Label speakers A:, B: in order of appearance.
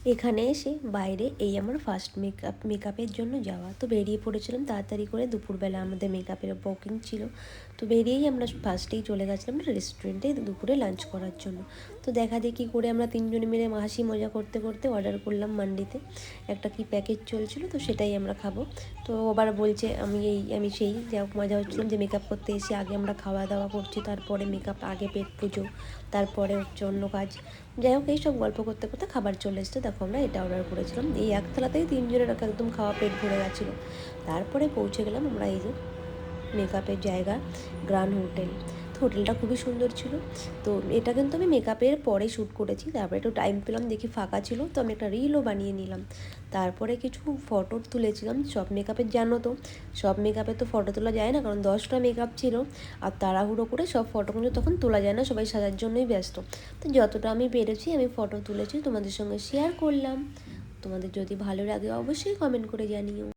A: এখানে এসে বাইরে এই আমার ফার্স্ট মেকআপের জন্য যাওয়া। তো বেরিয়ে পড়েছিলাম তাড়াতাড়ি করে, দুপুরবেলা আমাদের মেকআপের বুকিং ছিল। তো বেরিয়েই আমরা ফার্স্টেই চলে গেছিলাম রেস্টুরেন্টে দুপুরে লাঞ্চ করার জন্য। তো দেখা দেখি করে আমরা তিনজনে মিলে হাসি মজা করতে করতে অর্ডার করলাম মান্ডিতে। একটা কি প্যাকেজ চলছিল, তো সেটাই আমরা খাবো। তো আবার বলছে আমি সেই যা মজা হচ্ছিলাম যে মেকআপ করতে এসে আগে আমরা খাওয়া দাওয়া করছি, তারপরে মেকআপ, আগে পেট পুজো, তারপরে হচ্ছে অন্য কাজ। যাই হোক, এইসব গল্প করতে করতে খাবার চলে এসছে। দেখো আমরা এটা অর্ডার করেছিলাম, এই এক থালাতেই তিনজনের একদম খাওয়া পেট ভরে গেছিলো। তারপরে পৌঁছে গেলাম আমরা এই যে মেকআপের জায়গা, গ্র্যান্ড হোটেল। তো হোটেলটা খুবই সুন্দর ছিল। তো এটা কিন্তু আমি মেকআপের পরে শ্যুট করেছি, তারপরে একটু টাইম পেলাম, দেখি ফাঁকা ছিল, তো আমি একটা রিলও বানিয়ে নিলাম। তারপরে কিছু ফটো তুলেছিলাম। সব মেকআপের জানো তো, সব মেকআপে তো ফটো তোলা যায় না, কারণ 10টা মেকআপ ছিল, আর তাড়াহুড়ো করে সব ফটো কিন্তু তখন তোলা যায় না, সবাই সাজার জন্যই ব্যস্ত। তো যতটা আমি পেরেছি আমি ফটো তুলেছি, তোমাদের সঙ্গে শেয়ার করলাম। তোমাদের যদি ভালো লাগে অবশ্যই কমেন্ট করে জানিও।